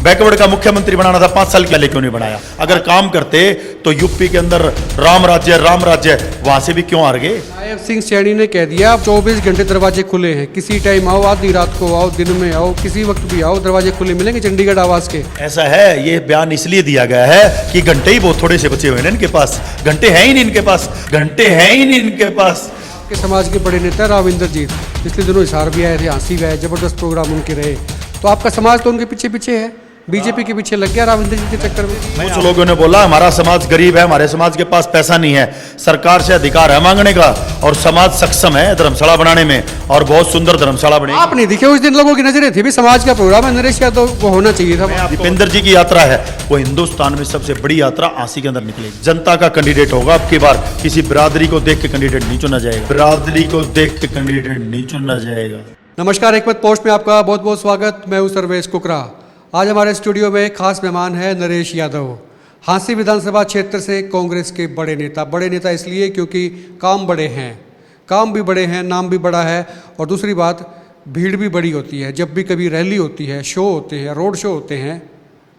Backward का मुख्यमंत्री बनाना था, 5 साल पहले क्यों नहीं बनाया? अगर काम करते तो यूपी के अंदर राम राज्य वहां से भी क्यों हार गए? नायब सिंह सैनी ने कह दिया 24 घंटे दरवाजे खुले हैं, किसी टाइम आओ, आधी रात को आओ, दिन में आओ, किसी वक्त भी आओ, दरवाजे खुले मिलेंगे चंडीगढ़ आवास के। ऐसा है, ये बयान इसलिए दिया गया है कि घंटे ही बहुत थोड़े से बचे हुए हैं इनके पास, घंटे हैं ही नहीं इनके पास, घंटे हैं ही नहीं इनके पास। के समाज के बड़े नेता राविंदर जी पिछले दिनों हिसार भी आए थे, हाँसी भी आए, जबरदस्त प्रोग्राम उनके रहे। तो आपका समाज तो उनके पीछे पीछे है, बीजेपी के पीछे लग गया राविंदर जी के चक्कर में। कुछ लोगों ने बोला हमारा समाज गरीब है, हमारे समाज के पास पैसा नहीं है, सरकार से अधिकार है मांगने का, और समाज सक्षम है धर्मशाला बनाने में, और बहुत सुंदर धर्मशाला बनी। आप नहीं दिखे उस दिन, लोगों की नजरें थी भी समाज का प्रोग्राम है, नरेश यादव वो होना चाहिए था। दीपेंद्र जी की यात्रा है, वो हिंदुस्तान में सबसे बड़ी यात्रा आंसी के अंदर निकलेगी। जनता का कैंडिडेट होगा अब की बार, किसी बिरादरी को देख के कैंडिडेट नहीं चुना जाएगा, बिरादरी को देख के कैंडिडेट नहीं चुना जाएगा। नमस्कार, एक मत पोस्ट में आपका बहुत बहुत स्वागत। मैं हूं सर्वेश कुकरा। आज हमारे स्टूडियो में खास मेहमान है नरेश यादव, हाँसी विधानसभा क्षेत्र से कांग्रेस के बड़े नेता। बड़े नेता इसलिए क्योंकि काम बड़े हैं, काम भी बड़े हैं, नाम भी बड़ा है, और दूसरी बात भीड़ भी बड़ी होती है। जब भी कभी रैली होती है, शो होते हैं, रोड शो होते हैं,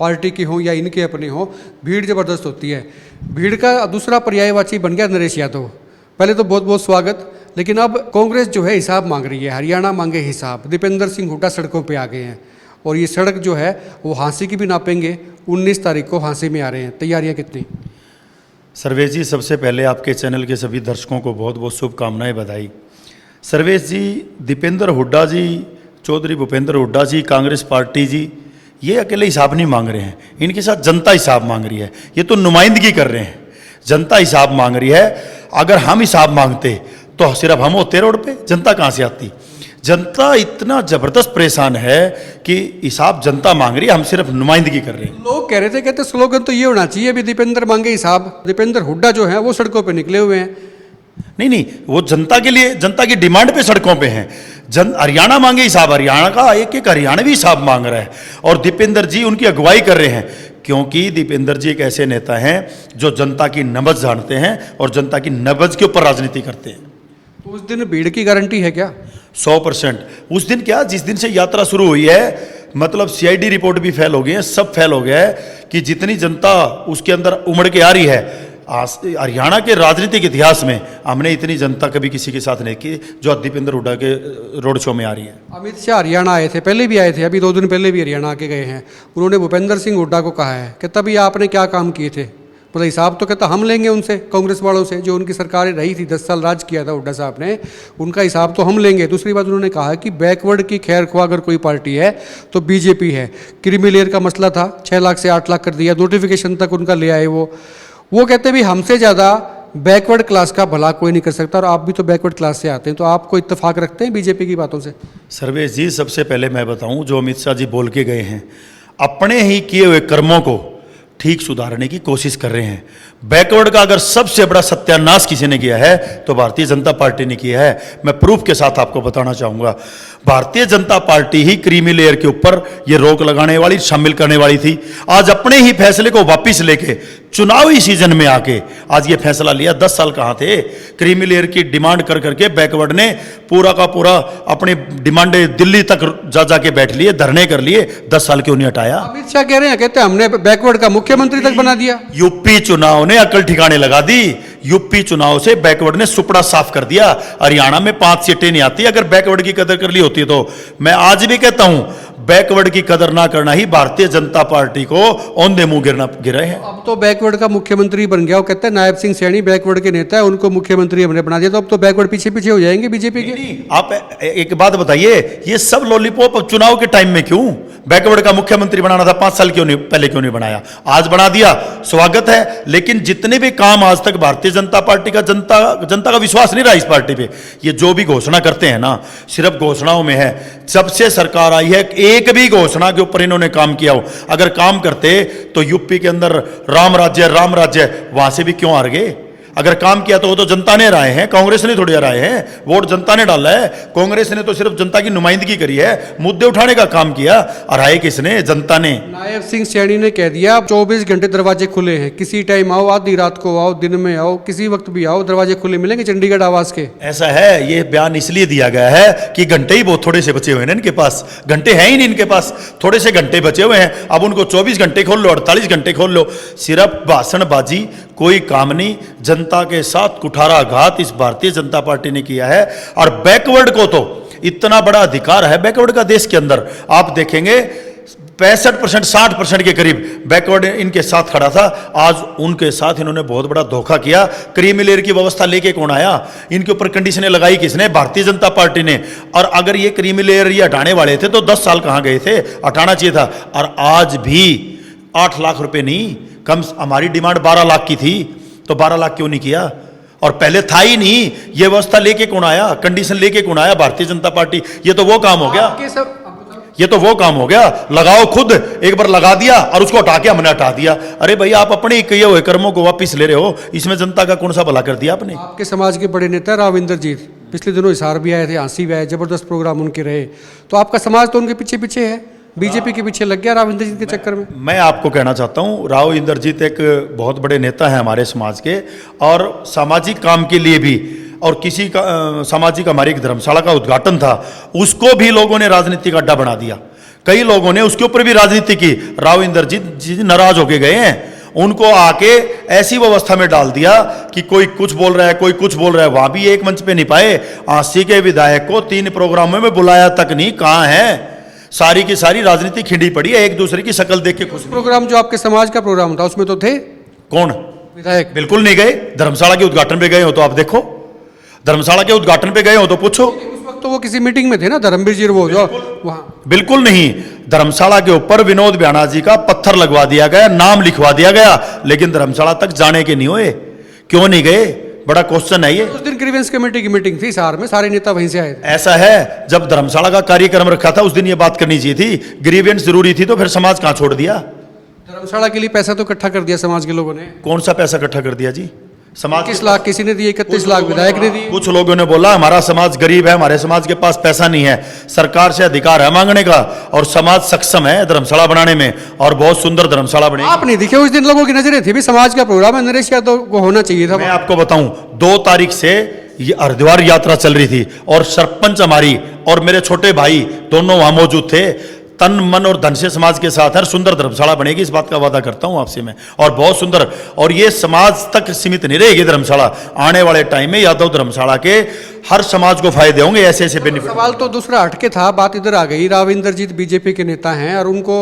पार्टी की हो या इनके अपने हो, भीड़ ज़बरदस्त होती है। भीड़ का दूसरा पर्यायवाची बन गया नरेश यादव। पहले तो बहुत बहुत स्वागत। लेकिन अब कांग्रेस जो है हिसाब मांग रही है, हरियाणा मांगे हिसाब। दीपेंद्र सिंह हुड्डा सड़कों पे आ गए हैं, और ये सड़क जो है वो हाँसी की भी नापेंगे। 19 तारीख को हाँसी में आ रहे हैं, तैयारियां कितनी? सर्वेश जी, सबसे पहले आपके चैनल के सभी दर्शकों को बहुत बहुत शुभकामनाएं, बधाई। सर्वेश जी, दीपेंद्र हुड्डा जी, चौधरी भूपेंद्र हुड्डा जी, कांग्रेस पार्टी जी, ये अकेले हिसाब नहीं मांग रहे हैं, इनके साथ जनता हिसाब मांग रही है। ये तो नुमाइंदगी कर रहे हैं, जनता हिसाब मांग रही है। अगर हम हिसाब मांगते तो सिर्फ हम होते रोड पे, जनता कहाँ से आती? जनता इतना जबरदस्त परेशान है कि हिसाब जनता मांग रही है, हम सिर्फ नुमाइंदगी कर रहे हैं। लोग कह रहे थे, कहते स्लोगन तो ये होना चाहिए अभी, दीपेंद्र मांगे हिसाब। दीपेंद्र हुड्डा जो है वो सड़कों पे निकले हुए हैं। नहीं, वो जनता के लिए, जनता की डिमांड पे सड़कों पे हैं। हरियाणा मांगे हिसाब, हरियाणा का एक हरियाणवी हिसाब मांग रहा है, और दीपेंद्र जी उनकी अगुवाई कर रहे हैं, क्योंकि दीपेंद्र जी एक ऐसे नेता हैं जो जनता की नब्ज जानते हैं और जनता की नब्ज के ऊपर राजनीति करते हैं। तो उस दिन भीड़ की गारंटी है क्या? 100%। उस दिन क्या, जिस दिन से यात्रा शुरू हुई है, मतलब सीआईडी रिपोर्ट भी फेल हो गई है, सब फेल हो गया है कि जितनी जनता उसके अंदर उमड़ के आ रही है, हरियाणा के राजनीतिक इतिहास में हमने इतनी जनता कभी किसी के साथ नहीं की जो दीपेंद्र हुड्डा के रोड शो में आ रही है। अमित शाह हरियाणा आए थे, पहले भी आए थे, अभी 2 दिन पहले भी हरियाणा आके गए हैं। उन्होंने भूपेंद्र सिंह हुड्डा को कहा है कि तभी आपने क्या काम किए थे, मतलब हिसाब तो कहता हम लेंगे उनसे, कांग्रेस वालों से, जो उनकी सरकार रही थी, 10 साल राज किया था हुड्डा साहब ने, उनका हिसाब तो हम लेंगे। दूसरी बात उन्होंने कहा कि बैकवर्ड की खैर ख्वाह अगर कोई पार्टी है तो बीजेपी है। क्रीमी लेयर का मसला था, 6 लाख से 8 लाख कर दिया, नोटिफिकेशन तक उनका ले आए वो कहते भी हमसे ज़्यादा बैकवर्ड क्लास का भला कोई नहीं कर सकता, और आप भी तो बैकवर्ड क्लास से आते हैं, तो आपको इत्तेफाक रखते हैं बीजेपी की बातों से? सर्वेश जी, सबसे पहले मैं बताऊं, जो अमित शाह जी बोल के गए हैं, अपने ही किए हुए कर्मों को ठीक सुधारने की कोशिश कर रहे हैं। बैकवर्ड का अगर सबसे बड़ा सत्यानाश किसी ने किया है तो भारतीय जनता पार्टी ने किया है। मैं प्रूफ के साथ आपको बताना चाहूंगा, भारतीय जनता पार्टी ही क्रीमी लेयर के ऊपर ये रोक लगाने वाली, शामिल करने वाली थी। आज अपने ही फैसले को वापिस लेके चुनावी सीजन में आके आज ये फैसला लिया। 10 साल कहाँ थे? क्रीमी लेयर की डिमांड कर करके बैकवर्ड ने पूरा का पूरा अपनी डिमांडे दिल्ली तक जा जाके बैठ लिए, धरने कर लिए, 10 साल क्यों नहीं हटाया? अमित शाह कह रहे हैं, कहते हैं हमने बैकवर्ड का मुख्यमंत्री तक बना दिया। यूपी चुनाव ने अकल ठिकाने लगा दी। यूपी चुनाव से बैकवर्ड ने सुपड़ा साफ कर दिया। हरियाणा में 5 सीटें नहीं आती अगर बैकवर्ड की कदर कर ली होती तो। मैं आज भी कहता हूं, बैकवर्ड की कदर ना करना ही भारतीय जनता पार्टी को औंधे मुंह गिरे हैं। अब तो बैकवर्ड का मुख्यमंत्री बन गया, वो कहते हैं नायब सिंह सैनी बैकवर्ड के नेता है, उनको मुख्यमंत्री हमने बना दिया, तो अब तो बैकवर्ड पीछे पीछे हो जाएंगे बीजेपी के। आप एक बात बताइए, ये सब लॉलीपॉप चुनाव के टाइम में क्यों? बैकवर्ड का मुख्यमंत्री बनाना था, 5 साल पहले क्यों नहीं बनाया? आज बना दिया, स्वागत है। लेकिन जितने भी काम आज तक भारतीय जनता पार्टी का, जनता का विश्वास नहीं रहा इस पार्टी पे। ये जो भी घोषणा करते हैं ना, सिर्फ घोषणाओं में है। जब से सरकार आई है, एक भी घोषणा के ऊपर इन्होंने काम किया हो? अगर काम करते तो यूपी के अंदर राम राज्य वहां से भी क्यों हार गए? अगर काम किया तो वो तो जनता ने राय है, कांग्रेस ने थोड़ी राय है, वोट जनता ने डाला है। कांग्रेस ने तो सिर्फ जनता की नुमाइंदगी करी है, मुद्दे उठाने का काम किया, और राय किसने? जनता ने। नायब सिंह सैनी ने कह दिया 24 घंटे दरवाजे खुले हैं, किसी टाइम आओ, आधी रात को आओ, दिन में आओ, किसी वक्त भी आओ, दरवाजे खुले मिलेंगे चंडीगढ़ आवास के। ऐसा है, ये बयान इसलिए दिया गया है कि घंटे ही बहुत थोड़े से बचे हुए हैं इनके पास, घंटे हैं ही नहीं इनके पास, थोड़े से घंटे बचे हुए हैं। अब उनको 24 घंटे खोल लो, 48 घंटे खोल लो, सिर्फ भाषणबाजी, कोई काम नहीं। जनता के साथ कुठाराघात इस भारतीय जनता पार्टी ने किया है। और बैकवर्ड को तो इतना बड़ा अधिकार है बैकवर्ड का देश के अंदर, आप देखेंगे 65%, 60% के करीब बैकवर्ड इनके साथ खड़ा था। आज उनके साथ इन्होंने बहुत बड़ा धोखा किया। क्रीमी लेयर की व्यवस्था लेके कौन आया? इनके ऊपर कंडीशनें लगाई किसने? भारतीय जनता पार्टी ने। और अगर ये क्रीमी लेयर ये हटाने वाले थे तो 10 साल कहाँ गए थे? हटाना चाहिए था। और आज भी 8 लाख रुपए नहीं, कम, हमारी डिमांड 12 लाख की थी, तो 12 लाख क्यों नहीं किया? और पहले था ही नहीं। ये व्यवस्था लेके कौन आया? कंडीशन लेके कौन आया? भारतीय जनता पार्टी। ये तो वो काम हो गया, ये तो वो काम हो गया, लगाओ खुद, एक बार लगा दिया और उसको हटा के हमने हटा दिया। अरे भाई, आप अपने किए हुए कर्मों को वापस ले रहे हो, इसमें जनता का कौन सा भला कर दिया आपने? आपके समाज के बड़े नेता राव इंद्रजीत पिछले दिनों हिसार भी आए थे, हाँसी भी आए, जबरदस्त प्रोग्राम उनके रहे, तो आपका समाज तो उनके पीछे पीछे है, बीजेपी के पीछे लग गया राव इंद्रजीत के चक्कर में। मैं आपको कहना चाहता हूं, राव इंद्रजीत एक बहुत बड़े नेता हैं हमारे समाज के, और सामाजिक काम के लिए भी, और किसी का सामाजिक, हमारी एक धर्मशाला का उद्घाटन था, उसको भी लोगों ने राजनीतिक अड्डा बना दिया। कई लोगों ने उसके ऊपर भी राजनीति की। राव इंद्रजीत जी नाराज होके गए हैं, उनको आके ऐसी व्यवस्था में डाल दिया कि कोई कुछ बोल रहा है, कोई कुछ बोल रहा है, वहां भी एक मंच पे नहीं पाए। आंसी के विधायक को 3 प्रोग्रामों में बुलाया तक नहीं, कहां है? सारी की सारी राजनीति खिंडी पड़ी है, एक दूसरे की शक्ल देख के खुश। प्रोग्राम जो आपके समाज का प्रोग्राम था उसमें तो थे कौन विधायक? बिल्कुल नहीं गए। धर्मशाला के उद्घाटन पे गए हो तो आप देखो, धर्मशाला के उद्घाटन पे गए हो तो पूछो। उस वक्त तो वो किसी मीटिंग में थे ना, धर्मवीर जी, वो जो वहाँ। बिल्कुल नहीं। धर्मशाला के ऊपर विनोद ब्याना जी का पत्थर लगवा दिया गया, नाम लिखवा दिया गया, लेकिन धर्मशाला तक जाने के नहीं हुए। क्यों नहीं गए? बड़ा क्वेश्चन है ये। उस दिन ग्रीवेंस कमेटी की मीटिंग थी सार में, सारे नेता वहीं से आए थे। ऐसा है, जब धर्मशाला का कार्यक्रम रखा था उस दिन ये बात करनी चाहिए थी। ग्रीवेंस जरूरी थी तो फिर समाज कहां छोड़ दिया? धर्मशाला के लिए पैसा तो इकट्ठा कर दिया समाज के लोगों ने। कौन सा पैसा इकट्ठा कर दिया जी? समाज 21 लाख किसी ने दिए, 31 लाख विधायक ने दिए। कुछ लोगों ने बोला हमारा समाज गरीब है, हमारे समाज के पास पैसा नहीं है, सरकार से अधिकार है मांगने का, और समाज सक्षम है धर्मशाला बनाने में, और बहुत सुंदर धर्मशाला बनी। आप नहीं दिखे उस दिन, लोगों की नजरें थी भी समाज का प्रोग्राम है, नरेश यादव को होना चाहिए था। मैं आपको बताऊं, 2 तारीख से ये हरिद्वार यात्रा चल रही थी, और सरपंच हमारी और मेरे छोटे भाई दोनों वहां मौजूद थे। तन मन और धन से समाज के साथ हर सुंदर धर्मशाला बनेगी, इस बात का वादा करता हूं आपसे मैं, और बहुत सुंदर। और ये समाज तक सीमित नहीं रहेगी धर्मशाला, आने वाले टाइम में यादव धर्मशाला के हर समाज को फायदे होंगे, ऐसे ऐसे बेनिफिट। सवाल तो दूसरा हटके था, बात इधर आ गई। राव इंद्रजीत बीजेपी के नेता हैं, और उनको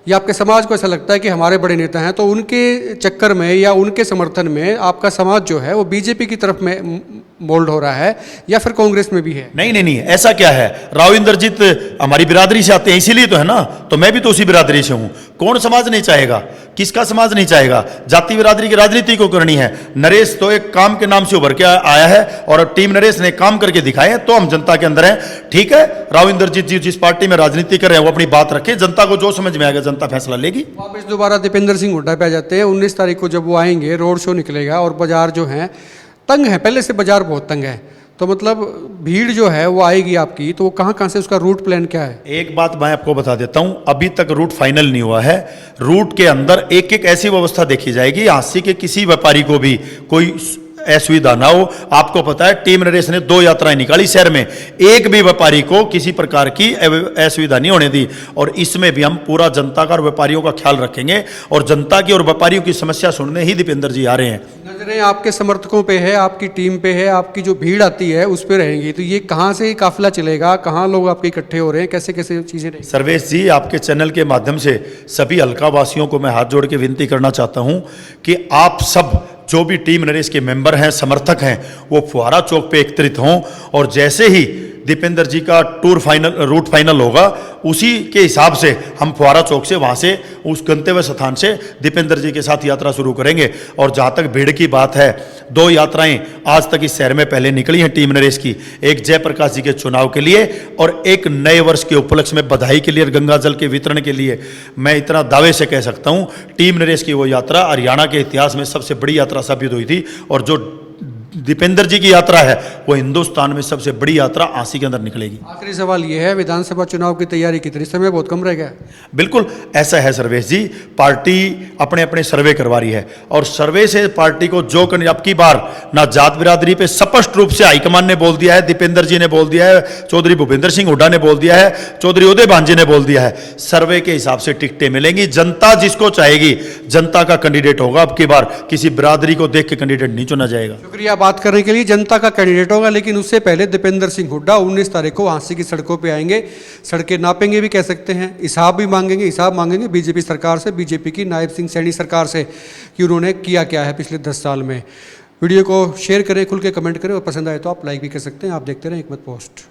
या आपके समाज को ऐसा लगता है कि हमारे बड़े नेता हैं, तो उनके चक्कर में या उनके समर्थन में आपका समाज जो है वो बीजेपी की तरफ में मोल्ड हो रहा है, या फिर कांग्रेस में भी है? नहीं नहीं नहीं, ऐसा क्या है? राव इंद्रजीत हमारी बिरादरी से आते हैं, इसीलिए तो है ना, तो मैं भी तो उसी बिरादरी से हूं। कौन समाज नहीं चाहेगा? किसका समाज नहीं चाहेगा? जाति बिरादरी की राजनीति को करनी है। नरेश तो एक काम के नाम से उभर के आया है, और टीम नरेश ने काम करके दिखाए, तो हम जनता के अंदर हैं। ठीक है, राव इंद्रजीत जी जिस पार्टी में राजनीति कर रहे हैं वो अपनी बात रखें, जनता को जो समझ में आएगा जनता फैसला लेगी। वापस दोबारा दीपेंद्र सिंह हुड्डा पे आ जाते हैं। 19 तारीख को जब वो आएंगे, रोड शो निकलेगा, और बाजार जो है तंग है, पहले से बाजार बहुत तंग है, तो मतलब भीड़ जो है वो आएगी आपकी, तो वो कहाँ कहाँ से, उसका रूट प्लान क्या है? एक बात मैं आपको बता देता हूं, अभी तक रूट फाइनल नहीं हुआ है। रूट के अंदर एक एक ऐसी व्यवस्था देखी जाएगी, आंसी के किसी व्यापारी को भी कोई असुविधा ना हो। आपको पता है टीम नरेश ने 2 यात्राएं निकाली शहर में, एक भी व्यापारी को किसी प्रकार की असुविधा नहीं होने दी, और इसमें भी हम पूरा जनता का और व्यापारियों का ख्याल रखेंगे, और जनता की और व्यापारियों की समस्या सुनने ही दीपेंद्र जी आ रहे हैं। नजरें आपके समर्थकों पे है, आपकी टीम पे है, आपकी जो भीड़ आती है उस पे रहेंगी, तो ये कहाँ से काफिला चलेगा, कहाँ लोग आपके इकट्ठे हो रहे हैं, कैसे कैसे चीजें रहेंगी? सर्वेश जी, आपके चैनल के माध्यम से सभी हल्का वासियों को मैं हाथ जोड़ के विनती करना चाहता हूं कि आप सब जो भी टीम नरेश के मेंबर हैं, समर्थक हैं, वो फुहारा चौक पे एकत्रित हों, और जैसे ही दीपेंद्र जी का रूट फाइनल होगा, उसी के हिसाब से हम फुहारा चौक से, वहाँ से, उस गंतव्य स्थान से दीपेंद्र जी के साथ यात्रा शुरू करेंगे। और जहाँ तक भीड़ की बात है, 2 यात्राएं आज तक इस शहर में पहले निकली हैं टीम नरेश की, एक जयप्रकाश जी के चुनाव के लिए, और एक नए वर्ष के उपलक्ष्य में बधाई के लिए और गंगा जल के वितरण के लिए। मैं इतना दावे से कह सकता हूँ, टीम नरेश की वो यात्रा हरियाणा के इतिहास में सबसे बड़ी यात्रा साबित हुई थी, और जो दीपेंद्र जी की यात्रा है वो हिंदुस्तान में सबसे बड़ी यात्रा आंसी के अंदर निकलेगी। आखिरी सवाल ये है, विधानसभा चुनाव की तैयारी कितनी, समय बहुत कम रह गया है। बिल्कुल ऐसा है सर्वेश जी, पार्टी अपने अपने सर्वे करवा रही है और सर्वे से पार्टी को जो करनी, अब की बार ना जात बिरादरी पे स्पष्ट रूप से हाईकमान ने बोल दिया है, दीपेंद्र जी ने बोल दिया है, चौधरी भूपेंद्र सिंह हुड्डा ने बोल दिया है, चौधरी उदय भांजे ने बोल दिया है, सर्वे के हिसाब से टिकटें मिलेंगी। जनता जिसको चाहेगी जनता का कैंडिडेट होगा। अब की बार किसी बिरादरी को देख के कैंडिडेट नहीं चुना जाएगा। शुक्रिया बात करने के लिए। जनता का कैंडिडेट होगा, लेकिन उससे पहले दीपेंद्र सिंह हुड्डा 19 तारीख को हांसी की सड़कों पे आएंगे, सड़कें नापेंगे भी कह सकते हैं, हिसाब भी मांगेंगे। हिसाब मांगेंगे बीजेपी सरकार से, बीजेपी की नायब सिंह सैनी सरकार से कि उन्होंने किया क्या है पिछले 10 साल में। वीडियो को शेयर करें, खुल के कमेंट करें और पसंद आए तो आप लाइक भी कर सकते हैं। आप देखते रहें एकमत पोस्ट।